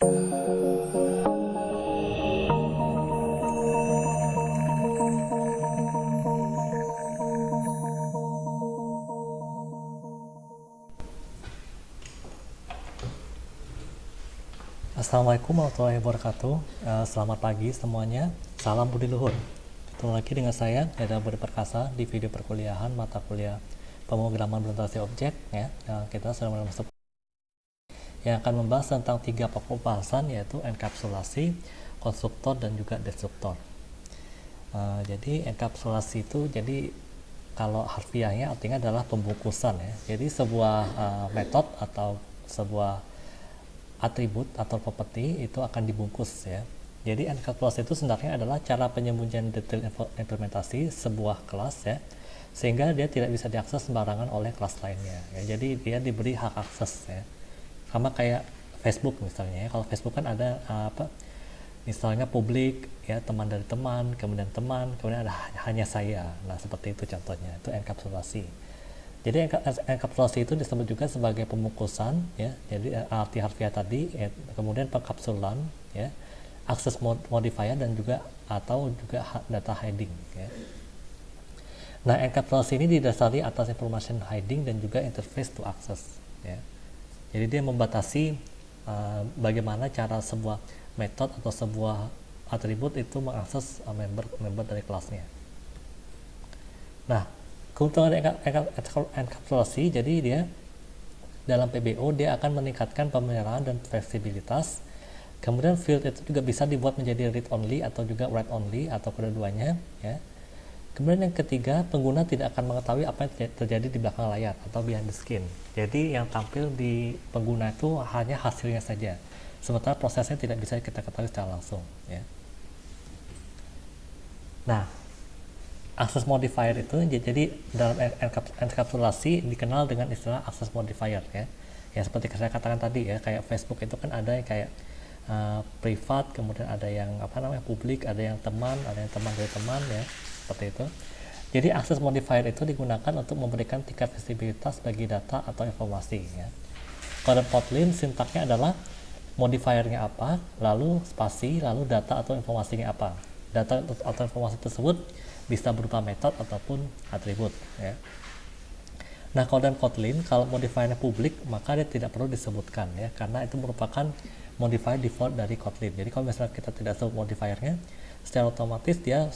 Assalamualaikum warahmatullahi wabarakatuh. Selamat pagi semuanya. Salam budi luhur. Ketemu lagi dengan saya, Yada Budi Perkasa, di video perkuliahan mata kuliah pemrograman berorientasi objek. Ya, kita sudah mulai masuk yang akan membahas tentang 3 pokok bahasan, yaitu enkapsulasi, konstruktor, dan juga destruktor. Jadi enkapsulasi itu kalau harfiahnya artinya adalah pembungkusan ya. Jadi sebuah metode atau sebuah atribut atau properti itu akan dibungkus ya. Jadi enkapsulasi itu sebenarnya adalah cara penyembunyian detail implementasi sebuah kelas ya, sehingga dia tidak bisa diakses sembarangan oleh kelas lainnya ya. Jadi dia diberi hak akses ya, sama kayak Facebook misalnya ya. Kalau Facebook kan ada misalnya publik ya, teman dari teman, kemudian ada hanya saya. Nah seperti itu contohnya, itu enkapsulasi. Jadi enkapsulasi itu disebut juga sebagai pembungkusan ya. Jadi arti harfiah tadi ya, kemudian pengkapsulan ya, akses modifier, dan juga data hiding ya. Nah enkapsulasi ini didasari atas information hiding dan juga interface to access ya. Jadi dia membatasi bagaimana cara sebuah metode atau sebuah atribut itu mengakses member dari kelasnya. Nah, keuntungan enkapsulasi, jadi dia dalam PBO dia akan meningkatkan pemeliharaan dan fleksibilitas. Kemudian field itu juga bisa dibuat menjadi read only atau juga write only atau kedua-duanya ya. Kemudian yang ketiga, pengguna tidak akan mengetahui apa yang terjadi di belakang layar atau behind the screen. Jadi yang tampil di pengguna itu hanya hasilnya saja, sementara prosesnya tidak bisa kita ketahui secara langsung ya. Nah, access modifier itu jadi dalam enkapsulasi dikenal dengan istilah access modifier ya. Ya seperti saya katakan tadi ya, kayak Facebook itu kan ada yang kayak privat, kemudian ada yang publik, ada yang teman dari teman ya, seperti itu. Jadi access modifier itu digunakan untuk memberikan tingkat visibilitas bagi data atau informasi ya. Kode Kotlin sintaknya adalah modifiernya apa, lalu spasi, lalu data atau informasinya apa. Data atau informasi tersebut bisa berupa metode ataupun atribut ya. Nah kode Kotlin kalau modifiernya publik maka dia tidak perlu disebutkan ya, karena itu merupakan modifier default dari Kotlin. Jadi kalau misalnya kita tidak sebut modifiernya, secara otomatis dia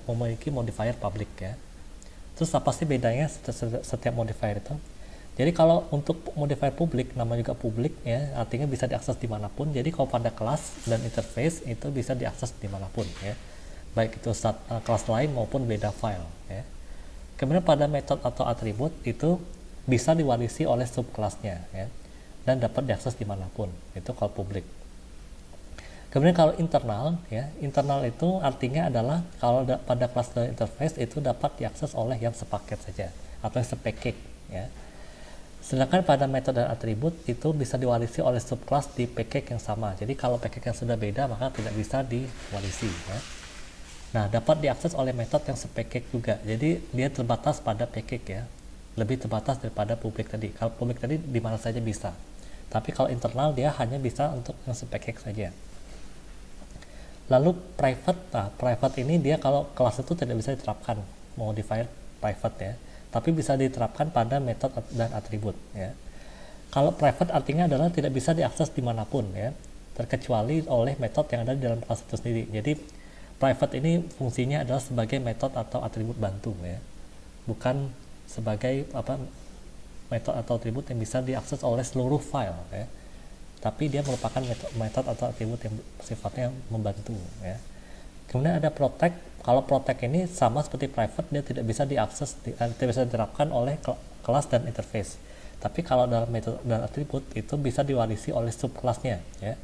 memiliki modifier public ya. Terus apa sih bedanya setiap modifier itu? Jadi kalau untuk modifier publik, nama juga publik ya, artinya bisa diakses dimanapun. Jadi kalau pada kelas dan interface itu bisa diakses dimanapun ya, baik itu kelas lain maupun beda file ya. Kemudian pada metode atau atribut itu bisa diwarisi oleh subkelasnya ya, dan dapat diakses dimanapun, itu kalau publik. Kemudian kalau internal ya, internal itu artinya adalah kalau pada kelas dan interface itu dapat diakses oleh yang sepaket saja atau yang sepackage ya. Sedangkan pada metode dan atribut itu bisa diwarisi oleh subkelas di package yang sama. Jadi kalau package yang sudah beda maka tidak bisa diwarisi ya. Nah, dapat diakses oleh metode yang sepackage juga. Jadi dia terbatas pada package ya, lebih terbatas daripada publik tadi. Kalau publik tadi di mana saja bisa, tapi kalau internal dia hanya bisa untuk yang sepackage saja. Lalu private ini dia kalau kelas itu tidak bisa diterapkan modifier private ya, tapi bisa diterapkan pada metode dan atribut ya. Kalau private artinya adalah tidak bisa diakses dimanapun ya, terkecuali oleh metode yang ada di dalam kelas itu sendiri. Jadi private ini fungsinya adalah sebagai metode atau atribut bantu ya, bukan sebagai metode atau atribut yang bisa diakses oleh seluruh file ya, tapi dia merupakan metode atau atribut yang sifatnya membantu ya. Kemudian ada protect. Kalau protect ini sama seperti private, dia tidak bisa diakses, tidak bisa diterapkan oleh kelas dan interface. Tapi kalau dalam metode dan atribut itu bisa diwarisi oleh subkelasnya ya,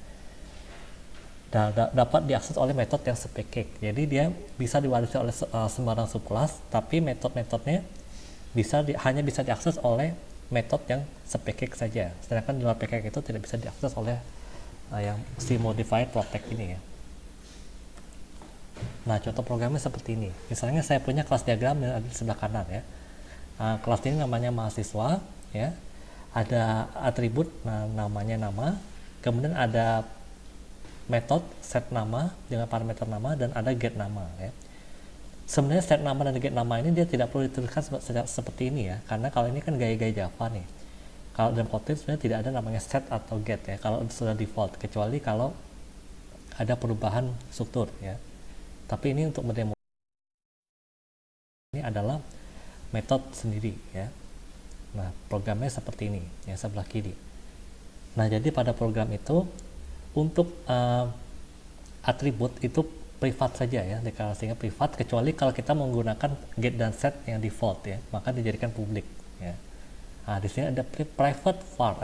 dan dapat diakses oleh metode yang sepackage. Jadi dia bisa diwarisi oleh sembarang subkelas, tapi metode-metodenya hanya bisa diakses oleh metode yang sepackage saja. Sedangkan di luar package itu tidak bisa diakses oleh yang si modified protect ini ya. Nah, contoh programnya seperti ini. Misalnya saya punya kelas diagram yang ada di sebelah kanan ya. Kelas ini namanya mahasiswa ya. Ada atribut namanya nama, kemudian ada method set nama dengan parameter nama, dan ada get nama ya. Sebenarnya set nama dan get nama ini dia tidak perlu dituliskan seperti ini ya, karena kalau ini kan gaya-gaya Java nih. Kalau dalam Kotlin sebenarnya tidak ada namanya set atau get ya, kalau sudah default, kecuali kalau ada perubahan struktur ya. Tapi ini untuk mendemo ini adalah metode sendiri ya. Nah, programnya seperti ini yang sebelah kiri. Nah, jadi pada program itu untuk atribut itu privat saja ya, deklarasinya privat, kecuali kalau kita menggunakan get dan set yang default ya, maka dijadikan publik ya. Nah, di sini ada private var,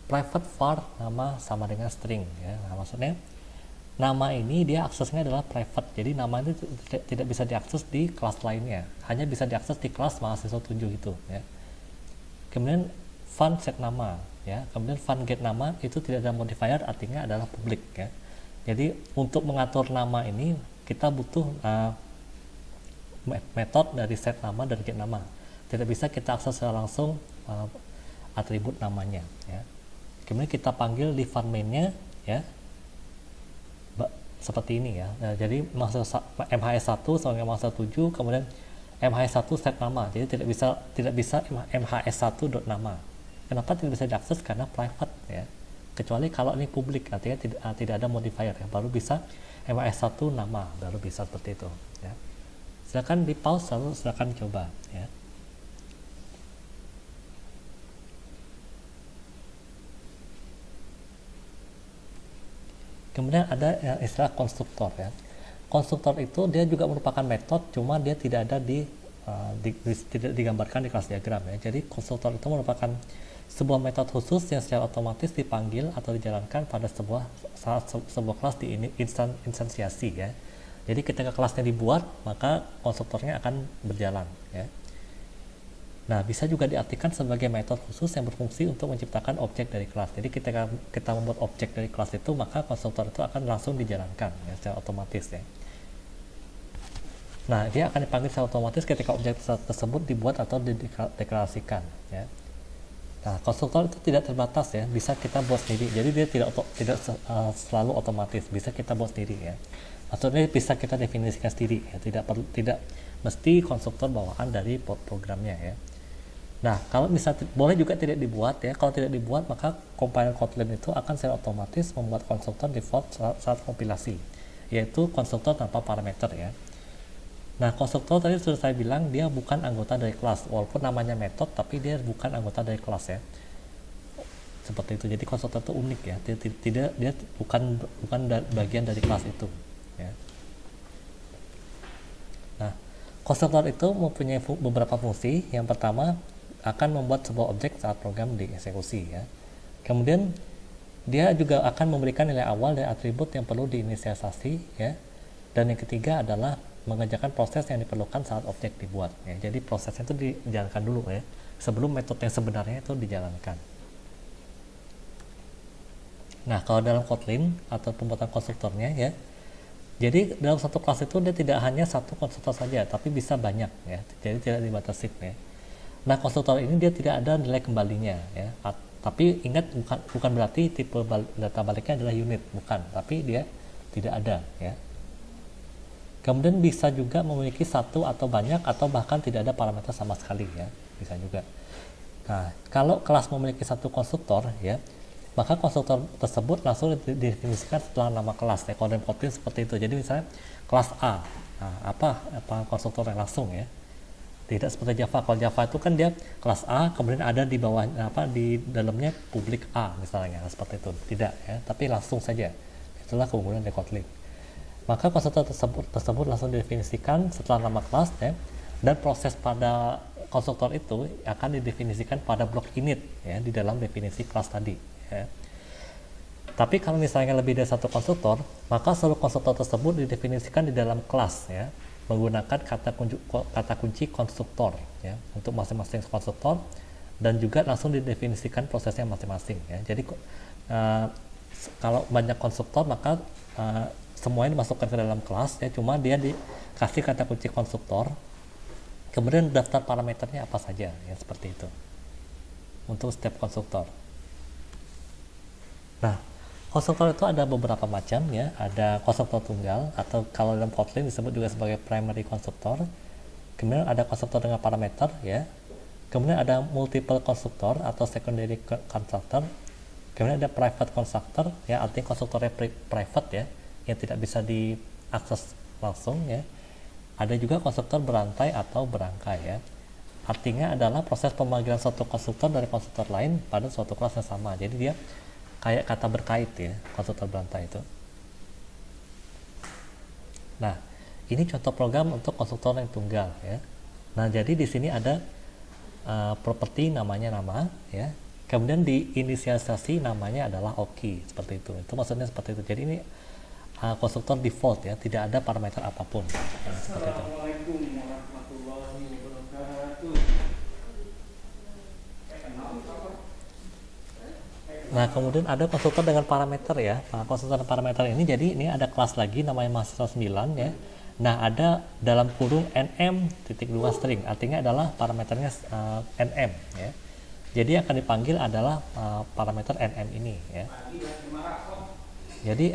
private var nama sama dengan string ya. Nah, maksudnya nama ini dia aksesnya adalah private, jadi nama itu tidak bisa diakses di kelas lainnya, hanya bisa diakses di kelas mahasiswa 7 itu ya. Kemudian fun set nama ya, kemudian fun get nama itu tidak ada modifier, artinya adalah publik ya. Jadi untuk mengatur nama ini kita butuh metode dari set nama dan get nama, tidak bisa kita akses secara langsung atribut namanya ya. Kemudian kita panggil di fun main-nya ya, seperti ini ya. Nah, jadi MHS1 sama MHS7, kemudian MHS1 set nama, jadi tidak bisa MHS1 nama. Kenapa tidak bisa diakses? Karena private ya, kecuali kalau ini publik, artinya tidak ada modifier ya, baru bisa MHS1 nama, baru bisa seperti itu ya. Silakan di pause, lalu silakan coba ya. Kemudian ada yang istilah konstruktor ya. Konstruktor itu dia juga merupakan metode, cuma dia tidak ada tidak digambarkan di kelas diagram ya. Jadi konstruktor itu merupakan sebuah metode khusus yang secara otomatis dipanggil atau dijalankan pada sebuah kelas di instansiasi ya. Jadi ketika kelasnya dibuat, maka konstruktornya akan berjalan ya. Nah, bisa juga diartikan sebagai metode khusus yang berfungsi untuk menciptakan objek dari kelas. Jadi ketika kita membuat objek dari kelas itu, maka konstruktor itu akan langsung dijalankan ya, secara otomatis ya. Nah, dia akan dipanggil secara otomatis ketika objek tersebut dibuat atau dideklarasikan ya. Nah, konstruktor itu tidak terbatas ya, bisa kita buat sendiri. Jadi dia tidak selalu otomatis, bisa kita buat sendiri ya. Maksudnya bisa kita definisikan sendiri ya, tidak mesti konstruktor bawaan dari programnya ya. Nah, kalau misalnya boleh juga tidak dibuat ya. Kalau tidak dibuat, maka compiler Kotlin itu akan secara otomatis membuat konstruktor default saat kompilasi, yaitu konstruktor tanpa parameter ya. Nah, konstruktor tadi sudah saya bilang dia bukan anggota dari kelas, walaupun namanya metode, tapi dia bukan anggota dari kelas ya. Seperti itu. Jadi konstruktor itu unik ya. Dia bukan bagian dari kelas itu ya. Nah, konstruktor itu mempunyai beberapa fungsi. Yang pertama, akan membuat sebuah objek saat program dieksekusi ya. Kemudian dia juga akan memberikan nilai awal dari atribut yang perlu diinisialisasi ya. Dan yang ketiga adalah mengerjakan proses yang diperlukan saat objek dibuat ya. Jadi prosesnya itu dijalankan dulu ya, sebelum metode yang sebenarnya itu dijalankan. Nah, kalau dalam Kotlin atau pembuatan konstruktornya ya, jadi dalam satu kelas itu dia tidak hanya satu konstruktor saja, tapi bisa banyak ya. Jadi tidak dibatasi ya. Nah, konstruktor ini dia tidak ada nilai kembalinya ya. Tapi ingat, bukan berarti tipe data baliknya adalah unit, bukan, tapi dia tidak ada ya. Kemudian bisa juga memiliki satu atau banyak, atau bahkan tidak ada parameter sama sekali ya, bisa juga. Nah, kalau kelas memiliki satu konstruktor ya, maka konstruktor tersebut langsung didefinisikan setelah nama kelas ya. Kalau dalam Kotlin seperti itu. Jadi misalnya kelas A, nah, apa konstruktor yang langsung ya. Tidak seperti Java. Kalau Java itu kan dia kelas A, kemudian ada di bawah di dalamnya publik A misalnya, seperti itu. Tidak ya, tapi langsung saja. Itulah keunggulan dari Kotlin. Maka konstruktor tersebut langsung didefinisikan setelah nama kelas ya, dan proses pada konstruktor itu akan didefinisikan pada blok init ya, di dalam definisi kelas tadi ya. Tapi kalau misalnya lebih dari satu konstruktor, maka seluruh konstruktor tersebut didefinisikan di dalam kelas ya, menggunakan kata kunci konstruktor ya, untuk masing-masing konstruktor, dan juga langsung didefinisikan prosesnya masing-masing ya. Jadi kalau banyak konstruktor, maka semuanya dimasukkan ke dalam kelas ya, cuma dia dikasih kata kunci konstruktor, kemudian daftar parameternya apa saja ya, seperti itu untuk setiap konstruktor. Nah, konstruktor itu ada beberapa macam ya. Ada konstruktor tunggal atau kalau dalam Kotlin disebut juga sebagai primary konstruktor. Kemudian ada konstruktor dengan parameter ya. Kemudian ada multiple konstruktor atau secondary constructor. Kemudian ada private constructor ya, artinya konstruktornya private ya, yang tidak bisa diakses langsung ya. Ada juga konstruktor berantai atau berangkai ya. Artinya adalah proses pemanggilan suatu konstruktor dari konstruktor lain pada suatu kelas yang sama. Jadi dia kayak kata berkait ya, konstruktor berantai itu. Nah, ini contoh program untuk konstruktor yang tunggal ya. Nah, jadi di sini ada properti namanya nama ya. Kemudian diinisialisasi namanya adalah OKI seperti itu. Itu maksudnya seperti itu. Jadi ini konstruktor default ya, tidak ada parameter apapun. Seperti itu. Assalamualaikum warahmatullahi wabarakatuh. Nah, kemudian ada konstruktor dengan parameter ya. Nah, konstruktor dengan parameter ini jadi ini ada kelas lagi namanya mahasiswa 9 ya. Nah, ada dalam kurung nm.2 string, artinya adalah parameternya nm ya. Jadi yang akan dipanggil adalah parameter nm ini ya. Jadi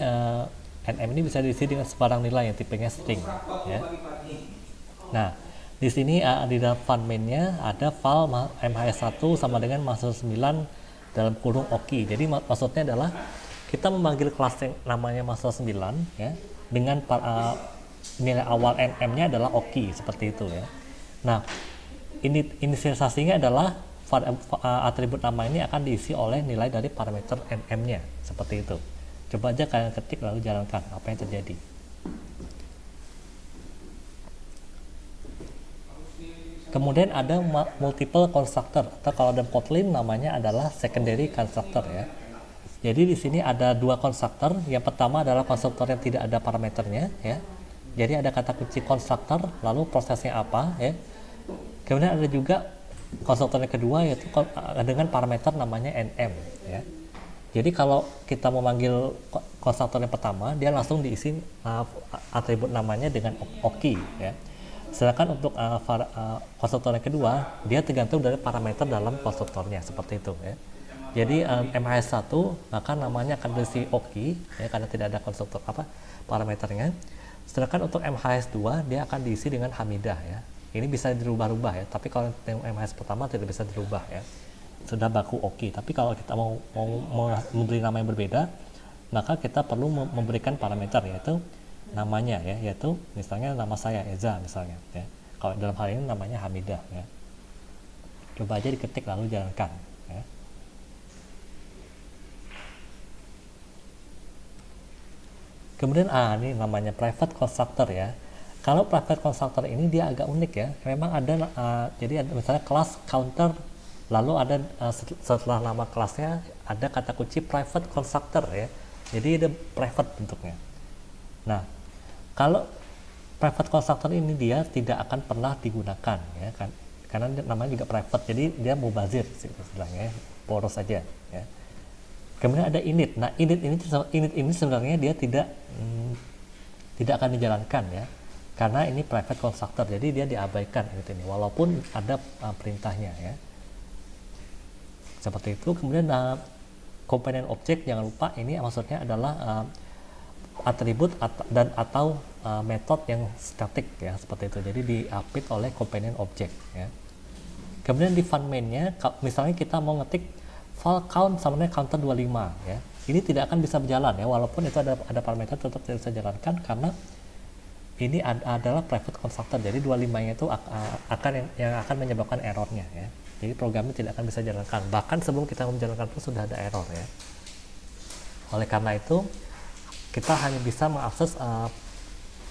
nm ini bisa diisi dengan sebarang nilai yang tipenya string ya. Nah, di sini di dalam fun main-nya ada file mhs1 sama dengan mahasiswa 9 dalam kurung OKI. Jadi maksudnya adalah kita memanggil kelas yang namanya mahasiswa 9 ya dengan nilai awal nm-nya adalah OKI seperti itu ya. Nah, inisialisasinya adalah atribut nama ini akan diisi oleh nilai dari parameter nm-nya seperti itu. Coba aja kalian ketik lalu jalankan apa yang terjadi. Kemudian ada multiple constructor atau kalau dalam Kotlin namanya adalah secondary constructor ya. Jadi di sini ada dua konstruktor. Yang pertama adalah konstruktor yang tidak ada parameternya ya. Jadi ada kata kunci konstruktor, lalu prosesnya apa ya. Kemudian ada juga konstruktor yang kedua yaitu dengan parameter namanya nm ya. Jadi kalau kita memanggil konstruktor yang pertama, dia langsung diisi atribut namanya dengan OKI ya. Sedangkan untuk konstruktor yang kedua, dia tergantung dari parameter dalam konstruktornya seperti itu ya. Jadi mhs1 maka namanya akan diisi OKI ya, karena tidak ada konstruktor parameternya. Sedangkan untuk mhs2 dia akan diisi dengan hamidah ya. Ini bisa dirubah-rubah ya, tapi kalau yang mhs pertama tidak bisa dirubah ya. Sudah baku OKI. Tapi kalau kita mau memberi nama yang berbeda, maka kita perlu memberikan parameter yaitu namanya ya, yaitu misalnya nama saya Eza misalnya ya. Kalau dalam hal ini namanya Hamidah ya. Coba aja diketik lalu jalankan ya. Kemudian ini namanya private constructor ya. Kalau private constructor ini dia agak unik ya. Memang ada jadi ada misalnya kelas counter, lalu ada setelah nama kelasnya ada kata kunci private constructor ya. Jadi ada private bentuknya. Nah, kalau private constructor ini dia tidak akan pernah digunakan ya kan, karena namanya juga private, jadi dia mubazir istilahnya, poros saja ya. Kemudian ada init. Nah, init ini sebenarnya dia tidak akan dijalankan ya, karena ini private constructor, jadi dia diabaikan init ini walaupun ada perintahnya ya. Seperti itu. Kemudian komponen objek, jangan lupa ini maksudnya adalah atribut dan atau metode yang statik ya, seperti itu. Jadi diapit oleh komponen objek ya. Kemudian di fun main-nya misalnya kita mau ngetik file count sama dengan counter 25 ya. Ini tidak akan bisa berjalan ya, walaupun itu ada parameter tetap tidak bisa jalankan karena ini adalah private constructor. Jadi 25-nya itu yang akan menyebabkan errornya ya. Jadi programnya tidak akan bisa jalankan. Bahkan sebelum kita menjalankan pun sudah ada error ya. Oleh karena itu kita hanya bisa mengakses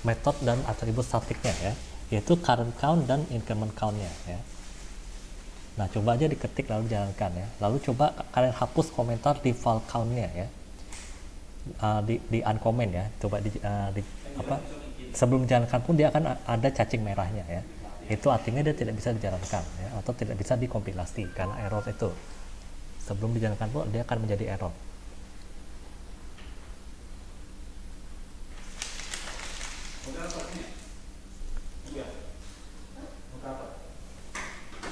metode dan atribut statiknya ya, yaitu current count dan increment count-nya ya. Nah, coba aja diketik lalu jalankan ya. Lalu coba kalian hapus komentar di file count-nya ya. Di uncomment ya. Coba sebelum dijalankan pun dia akan ada cacing merahnya ya. Itu artinya dia tidak bisa dijalankan ya, atau tidak bisa dikompilasi karena error itu. Sebelum dijalankan pun dia akan menjadi error.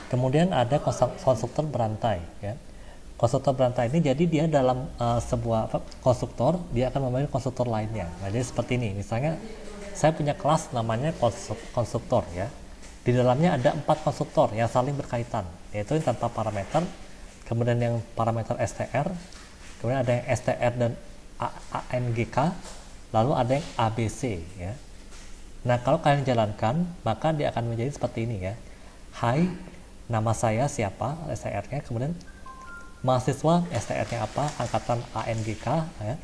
Kemudian ada konstruktor berantai ya. konstruktor berantai ini jadi dia dalam sebuah konstruktor, dia akan memiliki konstruktor lainnya. Nah, jadi seperti ini, misalnya saya punya kelas namanya konstruktor ya. Di dalamnya ada 4 konstruktor yang saling berkaitan, yaitu yang tanpa parameter, kemudian yang parameter str, kemudian ada yang str dan angk, lalu ada yang abc ya. Nah, kalau kalian jalankan, maka dia akan menjadi seperti ini ya. Hai, nama saya siapa, str-nya, kemudian mahasiswa, str-nya apa, angkatan angk ya.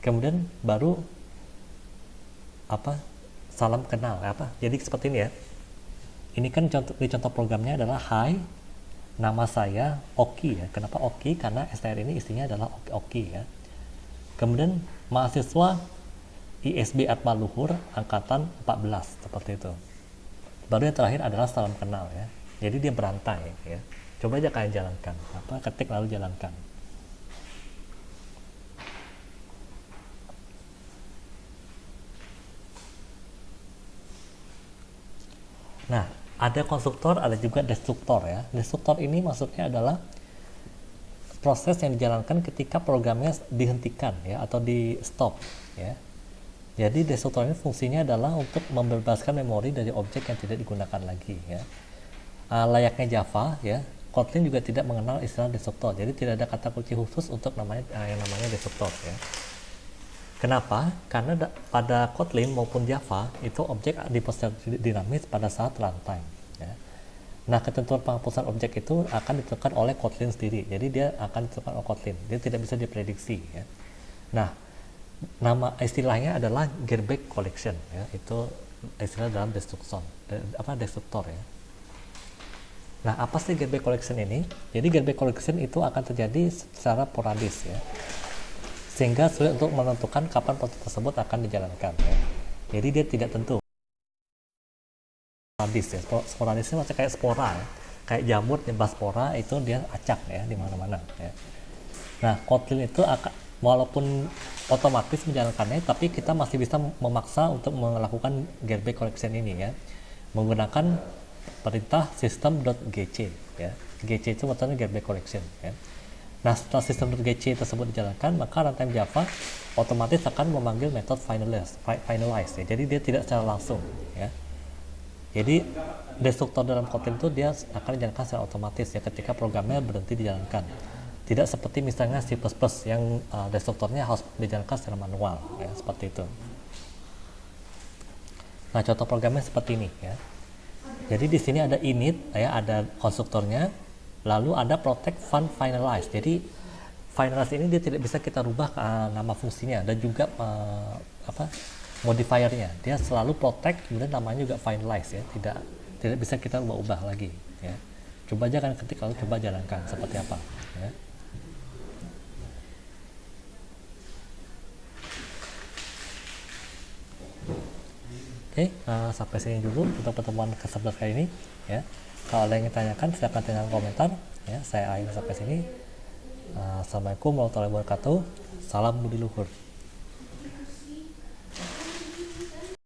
Kemudian baru apa, salam kenal apa. Jadi seperti ini ya. Ini kan contoh programnya adalah hai, nama saya Oki ya. Kenapa Oki? Karena str ini isinya adalah Oki ya. Kemudian mahasiswa ISB Atma Luhur angkatan 14 seperti itu. Baru yang terakhir adalah salam kenal ya. Jadi dia berantai ya. Coba aja kalian jalankan, ketik lalu jalankan. Nah, ada konstruktor, ada juga destruktor ya. Destruktor ini maksudnya adalah proses yang dijalankan ketika programnya dihentikan ya, atau di stop ya. Jadi destruktor ini fungsinya adalah untuk membebaskan memori dari objek yang tidak digunakan lagi ya. Layaknya Java ya, Kotlin juga tidak mengenal istilah destruktor. Jadi tidak ada kata kunci khusus untuk yang namanya destruktor ya. Kenapa? Karena pada Kotlin maupun Java itu objek diproses dinamis pada saat runtime ya. Nah, ketentuan penghapusan objek itu akan ditentukan oleh Kotlin sendiri. Jadi dia akan ditentukan oleh Kotlin. Dia tidak bisa diprediksi ya. Nah, nama istilahnya adalah garbage collection ya. Itu istilah dalam destruktor ya. Nah, apa sih garbage collection ini? Jadi garbage collection itu akan terjadi secara sporadis ya. Sehingga sulit untuk menentukan kapan proses tersebut akan dijalankan ya. Jadi dia tidak tentu. Sporadis ya. Sporadisnya macam kayak spora ya. Kayak jamur nyebar spora itu dia acak ya di mana-mana ya. Nah, Kotlin itu akan walaupun otomatis menjalankannya, tapi kita masih bisa memaksa untuk melakukan garbage collection ini ya. Menggunakan perintah system.gc ya. GC itu maksudnya garbage collection ya. Nah, setelah system.gc tersebut dijalankan, maka runtime Java otomatis akan memanggil metode finalize ya. Jadi dia tidak secara langsung ya. Jadi destruktor dalam Kotlin itu dia akan dijalankan secara otomatis ya ketika programnya berhenti dijalankan. Tidak seperti misalnya C++ yang destruktornya harus dijalankan secara manual ya, seperti itu. Nah, contoh programnya seperti ini ya. Jadi di sini ada init ya, ada konstruktornya. Lalu ada protect finalize. Jadi finalize ini dia tidak bisa kita rubah nama fungsinya dan juga modifiernya. Dia selalu protect, kemudian namanya juga finalize ya. Tidak bisa kita ubah lagi ya. Coba aja kan ketik lalu coba jalankan seperti apa ya. Oke, sampai sini dulu untuk pertemuan ke-11 kali ini ya. Kalau ada yang ingin tanyakan silahkan tinggalkan komentar ya. Saya akhiri sampai sini. Assalamualaikum warahmatullahi wabarakatuh. Salam budi luhur.